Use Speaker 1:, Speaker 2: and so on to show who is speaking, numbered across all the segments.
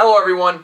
Speaker 1: Hello everyone,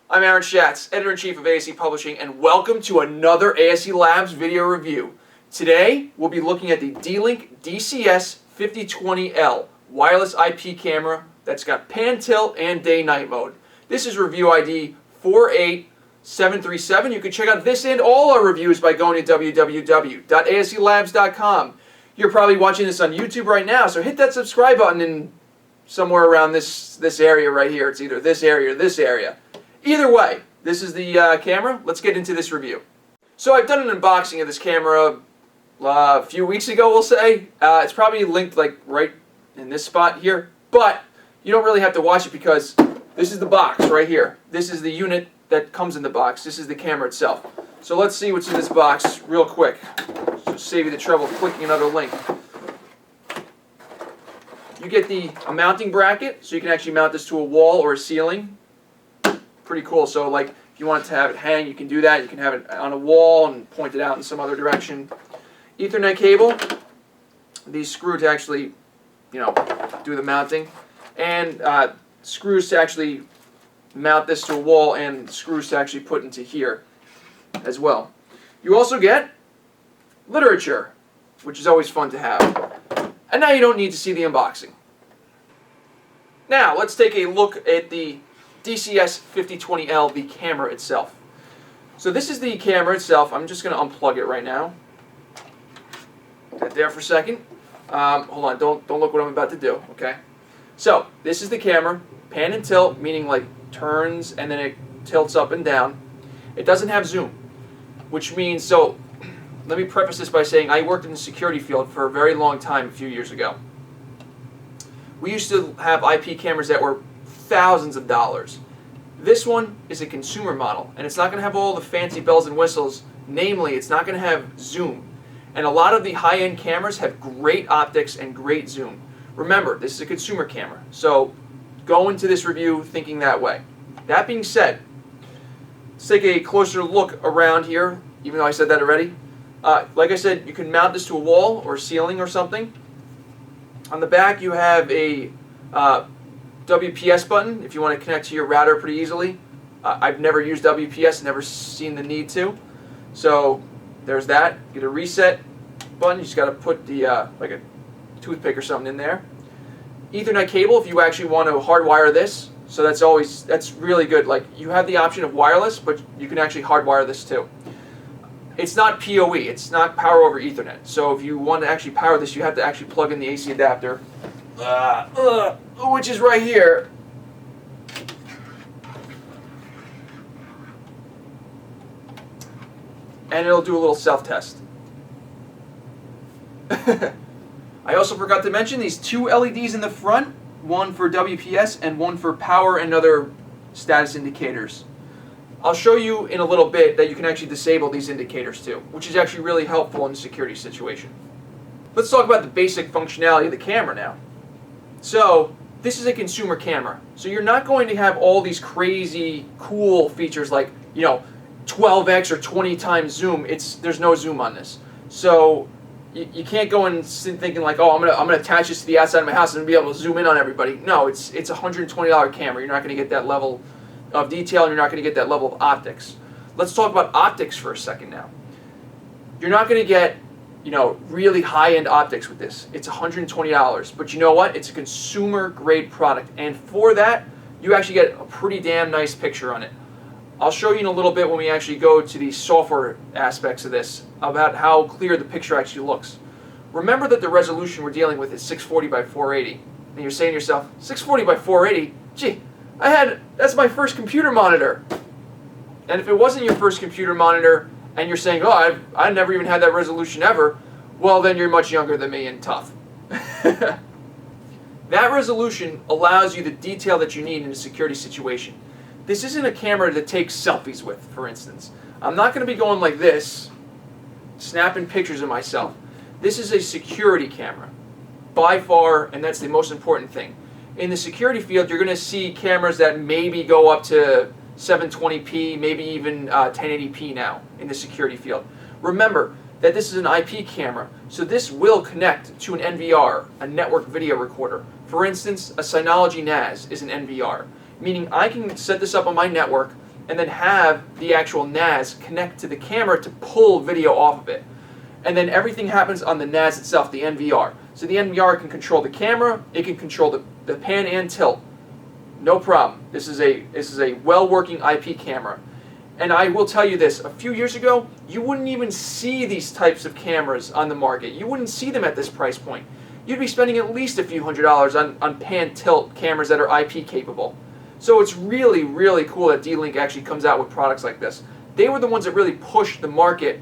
Speaker 1: I'm Aaron Schatz, Editor-in-Chief of ASE Publishing, and welcome to another ASE Labs video review. Today, we'll be looking at the D-Link DCS-5020L wireless IP camera that's got pan tilt and day-night mode. This is review ID 48737. You can check out this and all our reviews by going to www.aselabs.com. You're probably watching this on YouTube right now, so hit that subscribe button in somewhere around this area right here. It's either this area or this area. Either way, this is the camera. Let's get into this review. So I've done an unboxing of this camera a few weeks ago, we'll say. It's probably linked like right in this spot here, but you don't really have to watch it because this is the box right here. This is the unit that comes in the box. This is the camera itself. So let's see what's in this box real quick. Just save you the trouble of clicking another link. You get a mounting bracket, so you can actually mount this to a wall or a ceiling. Pretty cool. So like if you wanted to have it hang, you can do that. You can have it on a wall and point it out in some other direction. Ethernet cable. These screw to actually, do the mounting. And screws to actually mount this to a wall, and screws to actually put into here as well. You also get literature, which is always fun to have. And now you don't need to see the unboxing. Now let's take a look at the DCS-5020L, the camera itself. So this is the camera itself. I'm just going to unplug it right now. Put that there for a second. Hold on, don't look what I'm about to do, okay? So this is the camera, pan and tilt, meaning like turns and then it tilts up and down. It doesn't have zoom, which means, so let me preface this by saying I worked in the security field for a very long time a few years ago. We used to have IP cameras that were thousands of dollars. This one is a consumer model, and it's not going to have all the fancy bells and whistles. Namely, it's not going to have zoom. And a lot of the high-end cameras have great optics and great zoom. Remember, this is a consumer camera, so go into this review thinking that way. That being said, let's take a closer look around here, even though I said that already. Like I said, you can mount this to a wall or ceiling or something. On the back you have a WPS button if you want to connect to your router pretty easily. I've never used WPS, never seen the need to. So there's that. Get a reset button. You just got to put the like a toothpick or something in there. Ethernet cable if you actually want to hardwire this. So that's really good. Like you have the option of wireless, but you can actually hardwire this too. It's not PoE, it's not power over Ethernet. So if you want to actually power this, you have to actually plug in the AC adapter, which is right here. And it'll do a little self-test. I also forgot to mention these two LEDs in the front, one for WPS and one for power and other status indicators. I'll show you in a little bit that you can actually disable these indicators too, which is actually really helpful in a security situation. Let's talk about the basic functionality of the camera now. So this is a consumer camera, so you're not going to have all these crazy cool features like 12x or 20 times zoom. There's no zoom on this, so you can't go and sit thinking like, oh, I'm gonna attach this to the outside of my house and be able to zoom in on everybody. No, it's a $120 camera. You're not going to get that level of detail, and you're not going to get that level of optics. Let's talk about optics for a second now. You're not going to get, really high-end optics with this. It's $120, but you know what? It's a consumer-grade product, and for that, you actually get a pretty damn nice picture on it. I'll show you in a little bit when we actually go to the software aspects of this about how clear the picture actually looks. Remember that the resolution we're dealing with is 640 by 480, and you're saying to yourself, 640 by 480? Gee, that's my first computer monitor. And if it wasn't your first computer monitor and you're saying, oh, I've never even had that resolution ever, well then you're much younger than me and tough. That resolution allows you the detail that you need in a security situation. This isn't a camera to take selfies with, for instance. I'm not going to be going like this, snapping pictures of myself. This is a security camera, by far, and that's the most important thing. In the security field, you're going to see cameras that maybe go up to 720p, maybe even 1080p now in the security field. Remember that this is an IP camera, so this will connect to an NVR, a network video recorder. For instance, a Synology NAS is an NVR. meaning I can set this up on my network and then have the actual NAS connect to the camera to pull video off of it. And then everything happens on the NAS itself, the NVR. So the NVR can control the camera, it can control the pan and tilt. No problem. This is a well-working IP camera. And I will tell you this, a few years ago, you wouldn't even see these types of cameras on the market. You wouldn't see them at this price point. You'd be spending at least a few $100s on pan tilt cameras that are IP capable. So it's really, really cool that D-Link actually comes out with products like this. They were the ones that really pushed the market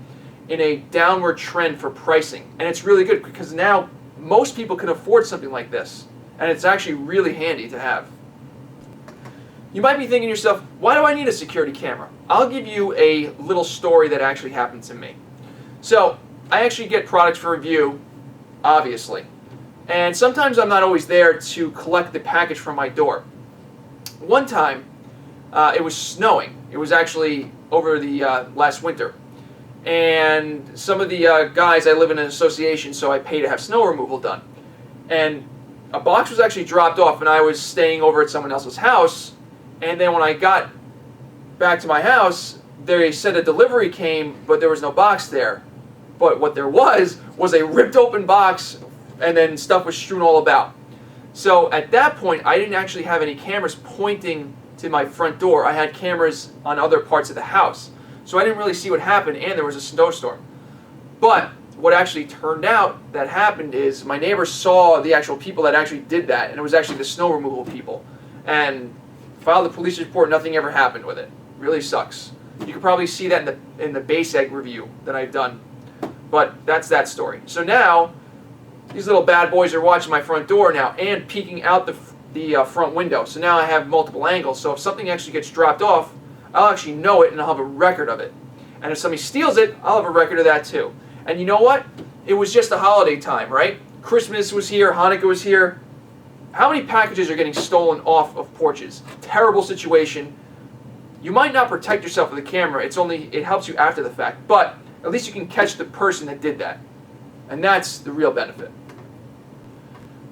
Speaker 1: in a downward trend for pricing. And it's really good because now most people can afford something like this. And it's actually really handy to have. You might be thinking to yourself, why do I need a security camera? I'll give you a little story that actually happened to me. So I actually get products for review, obviously. And sometimes I'm not always there to collect the package from my door. One time, it was snowing. It was actually over the last winter. And some of the guys, I live in an association, so I pay to have snow removal done. And a box was actually dropped off, and I was staying over at someone else's house. And then when I got back to my house, they said a delivery came, but there was no box there. But what there was a ripped open box, and then stuff was strewn all about. So at that point, I didn't actually have any cameras pointing to my front door. I had cameras on other parts of the house. So I didn't really see what happened, and there was a snowstorm. But what actually turned out that happened is my neighbor saw the actual people that actually did that, and it was actually the snow removal people. And filed a police report, nothing ever happened with it. Really sucks. You can probably see that in the base egg review that I've done. But that's that story. So now, these little bad boys are watching my front door now and peeking out the front window. So now I have multiple angles. So if something actually gets dropped off, I'll actually know it and I'll have a record of it. And if somebody steals it, I'll have a record of that too. And you know what? It was just a holiday time, right? Christmas was here, Hanukkah was here. How many packages are getting stolen off of porches? Terrible situation. You might not protect yourself with a camera. It helps you after the fact. But at least you can catch the person that did that. And that's the real benefit.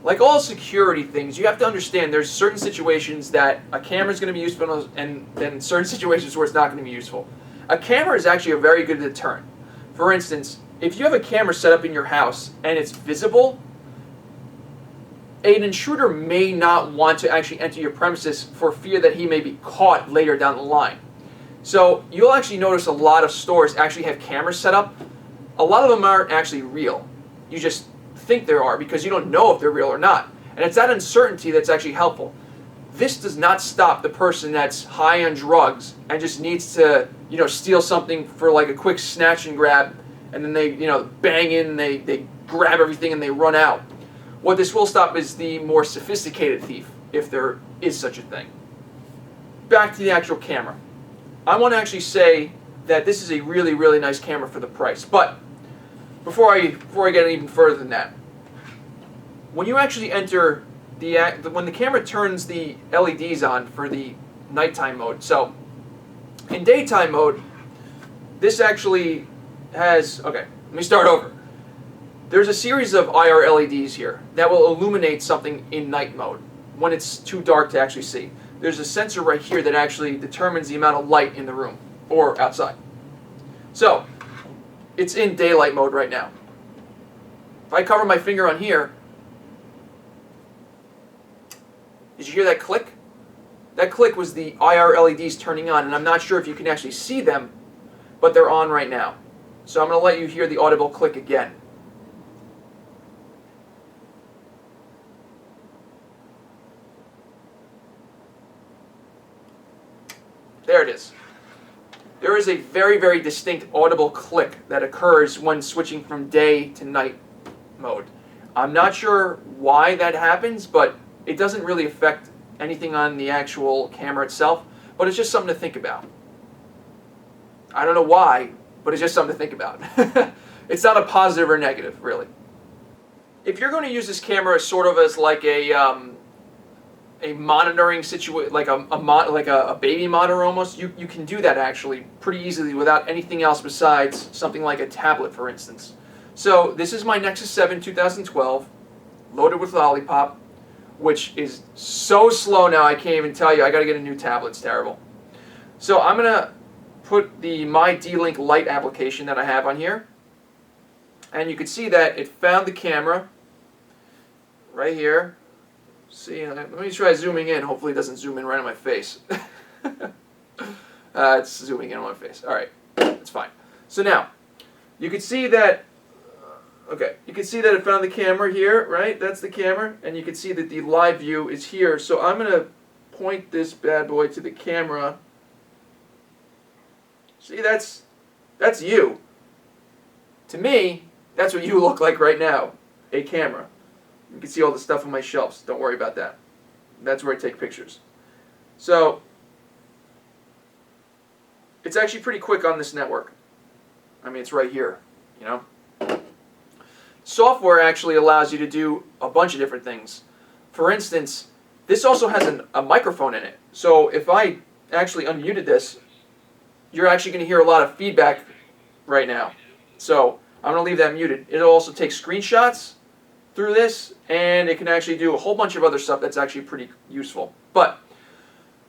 Speaker 1: Like all security things, you have to understand there's certain situations that a camera is going to be useful and then certain situations where it's not going to be useful. A camera is actually a very good deterrent. For instance, if you have a camera set up in your house and it's visible, an intruder may not want to actually enter your premises for fear that he may be caught later down the line. So you'll actually notice a lot of stores actually have cameras set up. A lot of them aren't actually real. You just think there are because you don't know if they're real or not. And it's that uncertainty that's actually helpful. This does not stop the person that's high on drugs and just needs to, steal something for like a quick snatch and grab, and then they, bang in, they grab everything and they run out. What this will stop is the more sophisticated thief, if there is such a thing. Back to the actual camera. I want to actually say that this is a really, really nice camera for the price. But before I get even further than that, when you actually enter when the camera turns the LEDs on for the nighttime mode, so in daytime mode, this actually has, okay, let me start over. There's a series of IR LEDs here that will illuminate something in night mode when it's too dark to actually see. There's a sensor right here that actually determines the amount of light in the room or outside. So, it's in daylight mode right now. If I cover my finger on here, did you hear that click? That click was the IR LEDs turning on, and I'm not sure if you can actually see them, but they're on right now. So I'm going to let you hear the audible click again. There it is. There is a very, very distinct audible click that occurs when switching from day to night mode. I'm not sure why that happens, but it doesn't really affect anything on the actual camera itself, but it's just something to think about. I don't know why, but it's just something to think about. It's not a positive or negative, really. If you're going to use this camera sort of as like a monitoring situation, like a baby monitor almost, you can do that actually pretty easily without anything else besides something like a tablet, for instance. So this is my Nexus 7 2012, loaded with Lollipop. which is so slow now I can't even tell you. I got to get a new tablet. It's terrible. So I'm going to put the My D-Link Lite application that I have on here. And you can see that it found the camera right here. See, let me try zooming in. Hopefully it doesn't zoom in right on my face. It's zooming in on my face. All right, that's fine. So now, you can see that, okay, you can see that it found the camera here, right? That's the camera, and you can see that the live view is here. So I'm going to point this bad boy to the camera. See, that's you. To me, that's what you look like right now, a camera. You can see all the stuff on my shelves. Don't worry about that. That's where I take pictures. So, it's actually pretty quick on this network. I mean, it's right here, you know. Software actually allows you to do a bunch of different things. For instance, this also has a microphone in it. So if I actually unmuted this, you're actually going to hear a lot of feedback right now. So I'm going to leave that muted. It'll also take screenshots through this, and it can actually do a whole bunch of other stuff that's actually pretty useful. But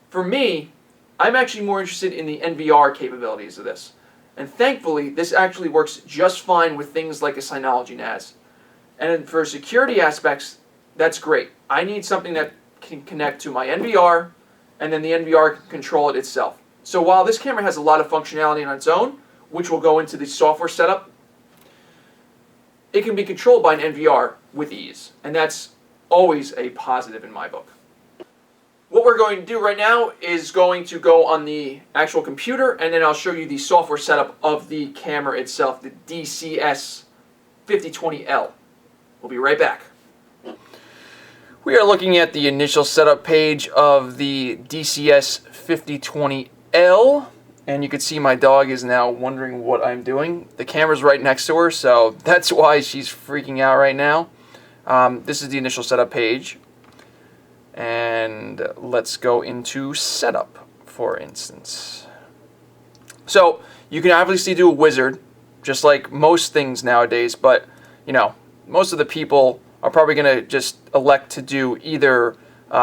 Speaker 1: for me, I'm actually more interested in the NVR capabilities of this. And thankfully, this actually works just fine with things like a Synology NAS. And for security aspects, that's great. I need something that can connect to my NVR, and then the NVR can control it itself. So while this camera has a lot of functionality on its own, which will go into the software setup, it can be controlled by an NVR with ease. And that's always a positive in my book. What we're going to do right now is going to go on the actual computer, and then I'll show you the software setup of the camera itself, the DCS-5020L. We'll be right back. We are looking at the initial setup page of the DCS-5020L, and you can see my dog is now wondering what I'm doing. The camera's right next to her, so that's why she's freaking out right now. This is the initial setup page. And let's go into setup, for instance. So you can obviously do a wizard, just like most things nowadays, but you know, most of the people are probably going to just elect to do either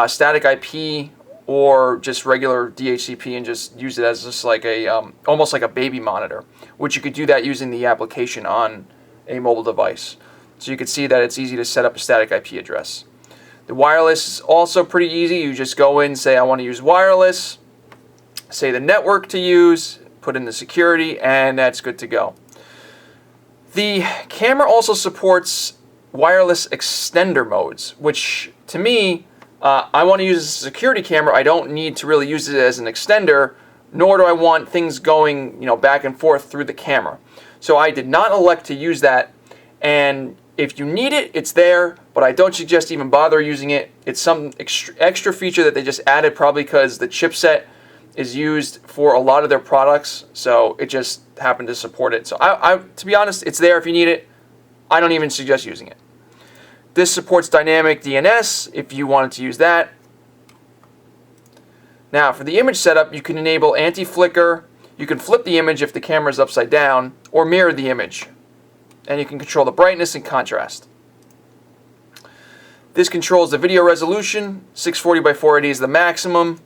Speaker 1: static IP or just regular DHCP and just use it as just like a almost like a baby monitor, which you could do that using the application on a mobile device. So you can see that it's easy to set up a static IP address. The wireless is also pretty easy. You just go in, say I want to use wireless, say the network to use, put in the security, and that's good to go. The camera also supports wireless extender modes, which to me, I want to use as a security camera. I don't need to really use it as an extender, nor do I want things going, you know, back and forth through the camera. So I did not elect to use that, and if you need it, it's there, but I don't suggest even bother using it. It's some extra feature that they just added probably because the chipset is used for a lot of their products, so it just happened to support it. So to be honest, it's there if you need it. I don't even suggest using it. This supports dynamic DNS if you wanted to use that. Now, for the image setup, you can enable anti-flicker. You can flip the image if the camera is upside down, or mirror the image. And you can control the brightness and contrast. This controls the video resolution. 640 by 480 is the maximum,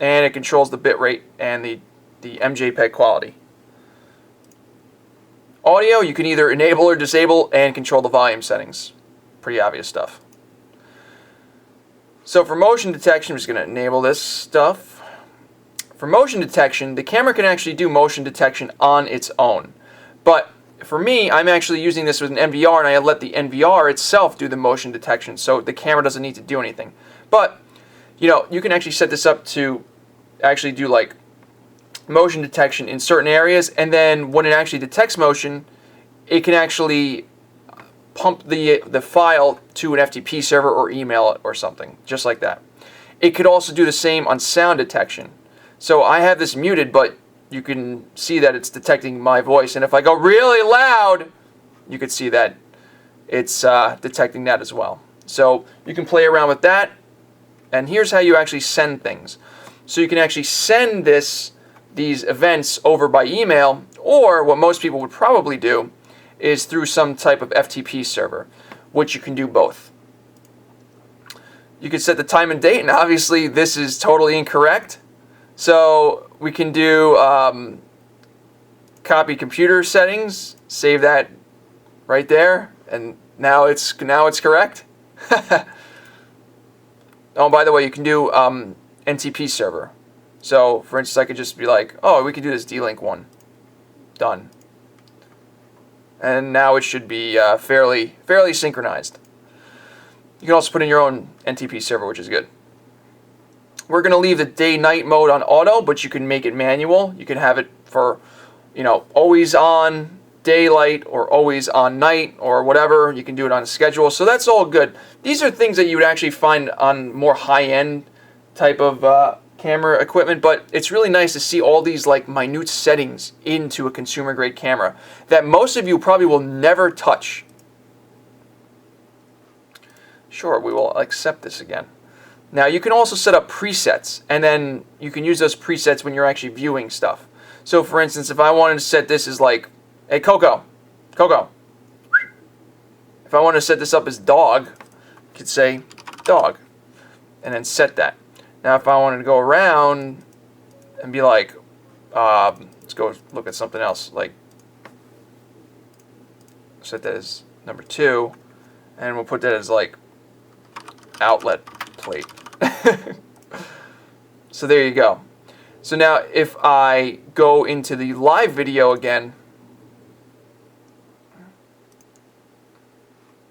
Speaker 1: and it controls the bitrate and the MJPEG quality. Audio, you can either enable or disable and control the volume settings. Pretty obvious stuff. So for motion detection, I'm just going to enable this stuff. For motion detection, the camera can actually do motion detection on its own. But for me, I'm actually using this with an NVR, and I let the NVR itself do the motion detection, so the camera doesn't need to do anything. But, you know, you can actually set this up to actually do like motion detection in certain areas, and then when it actually detects motion, it can actually pump the file to an FTP server or email it or something, just like that. It could also do the same on sound detection. So I have this muted, but you can see that it's detecting my voice, and if I go really loud, you can see that it's detecting that as well. So you can play around with that, and here's how you actually send things. So you can actually send these events over by email, or what most people would probably do is through some type of FTP server, which you can do both. You could set the time and date, and obviously this is totally incorrect. So we can do copy computer settings, save that right there, and now it's correct. Oh, by the way, you can do NTP server. So, for instance, I could just be like, oh, we could do this D-Link one. Done. And now it should be fairly synchronized. You can also put in your own NTP server, which is good. We're going to leave the day-night mode on auto, but you can make it manual. You can have it for, always on daylight or always on night or whatever. You can do it on a schedule. So that's all good. These are things that you would actually find on more high-end type of camera equipment, but it's really nice to see all these like minute settings into a consumer-grade camera that most of you probably will never touch. Sure, we will accept this again. Now you can also set up presets, and then you can use those presets when you're actually viewing stuff. So for instance, if I wanted to set this as like, hey Coco. If I wanted to set this up as dog, I could say dog, and then set that. Now if I wanted to go around and be like, let's go look at something else, like set that as number 2, and we'll put that as like outlet plate. So there you go. So now if I go into the live video again,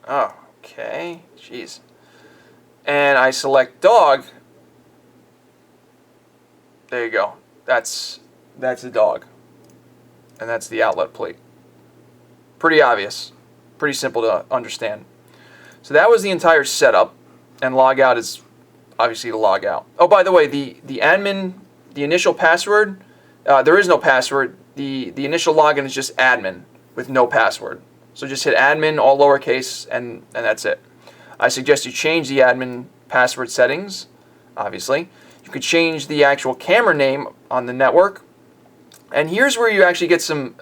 Speaker 1: oh, okay, jeez, and I select dog, there you go. That's a dog, and that's the outlet plate. Pretty obvious, pretty simple to understand. So that was the entire setup. And log out is obviously to log out. Oh, by the way, the admin, the initial password, there is no password. The initial login is just admin with no password. So just hit admin, all lowercase, and that's it. I suggest you change the admin password settings, obviously. You could change the actual camera name on the network. And here's where you actually get some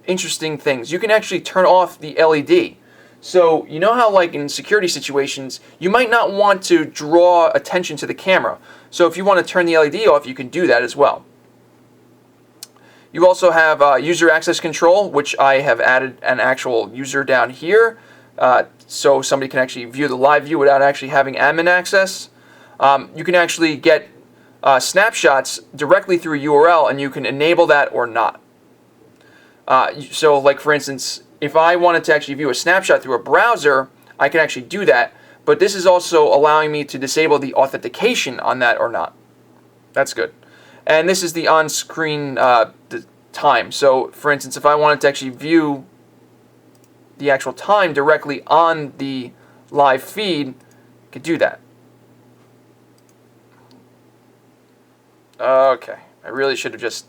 Speaker 1: interesting things. You can actually turn off the LED. So you know how like in security situations you might not want to draw attention to the camera. So if you want to turn the LED off, you can do that as well. You also have user access control, which I have added an actual user down here, so somebody can actually view the live view without actually having admin access. You can actually get snapshots directly through a URL, and you can enable that or not. So like for instance, if I wanted to actually view a snapshot through a browser, I can actually do that, but this is also allowing me to disable the authentication on that or not. That's good. And this is the on-screen the time. So for instance, if I wanted to actually view the actual time directly on the live feed, I could do that. Okay, I really should have just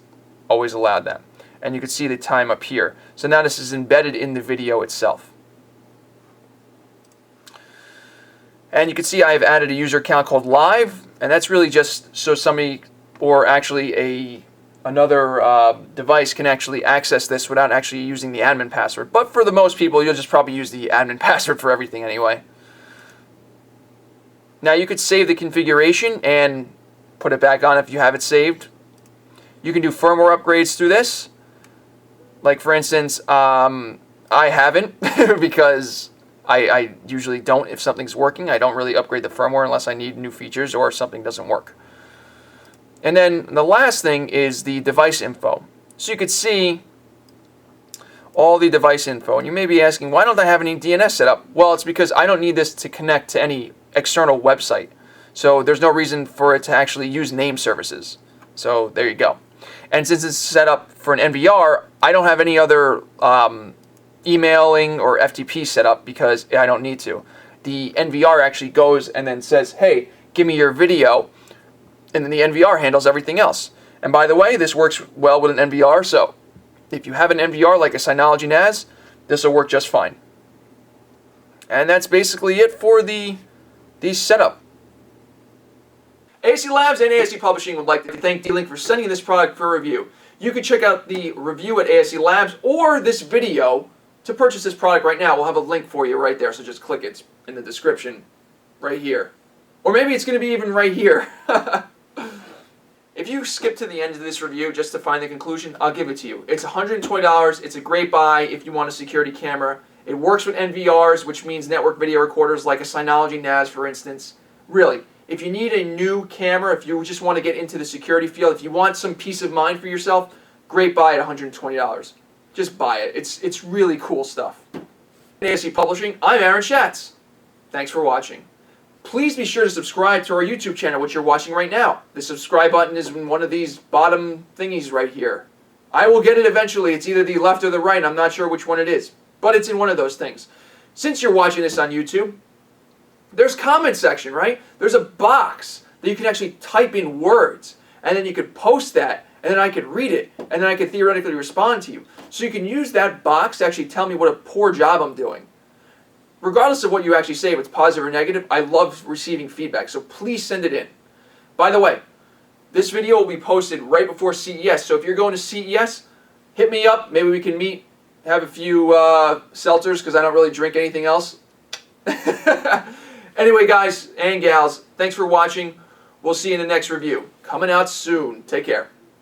Speaker 1: always allowed that. And you can see the time up here. So now this is embedded in the video itself. And you can see I have added a user account called Live, and that's really just so somebody, or actually another device can actually access this without actually using the admin password. But for the most people, you'll just probably use the admin password for everything anyway. Now you could save the configuration and put it back on if you have it saved. You can do firmware upgrades through this. Like for instance, I haven't because I usually don't. If something's working, I don't really upgrade the firmware unless I need new features or something doesn't work. And then the last thing is the device info. So you could see all the device info. And you may be asking, why don't I have any DNS set up? Well, it's because I don't need this to connect to any external website. So there's no reason for it to actually use name services. So there you go. And since it's set up for an NVR, I don't have any other emailing or FTP set up because I don't need to. The NVR actually goes and then says, hey, give me your video, and then the NVR handles everything else. And by the way, this works well with an NVR, so if you have an NVR like a Synology NAS, this will work just fine. And that's basically it for the setup. ASE Labs and ASE Publishing would like to thank D-Link for sending this product for review. You can check out the review at ASE Labs or this video to purchase this product right now. We'll have a link for you right there, so just click it in the description right here. Or maybe it's going to be even right here. If you skip to the end of this review just to find the conclusion, I'll give it to you. It's $120. It's a great buy if you want a security camera. It works with NVRs, which means network video recorders like a Synology NAS, for instance. Really, if you need a new camera, if you just want to get into the security field, if you want some peace of mind for yourself, great buy at $120. Just buy it. It's really cool stuff. ASE Publishing, I'm Aaron Schatz. Thanks for watching. Please be sure to subscribe to our YouTube channel, which you're watching right now. The subscribe button is in one of these bottom thingies right here. I will get it eventually. It's either the left or the right. I'm not sure which one it is, but it's in one of those things. Since you're watching this on YouTube, there's comment section, right? There's a box that you can actually type in words, and then you could post that, and then I could read it, and then I could theoretically respond to you. So you can use that box to actually tell me what a poor job I'm doing. Regardless of what you actually say, if it's positive or negative, I love receiving feedback, so please send it in. By the way, this video will be posted right before CES, so if you're going to CES, hit me up. Maybe we can meet, have a few seltzers, because I don't really drink anything else. Anyway, guys and gals, thanks for watching. We'll see you in the next review. Coming out soon. Take care.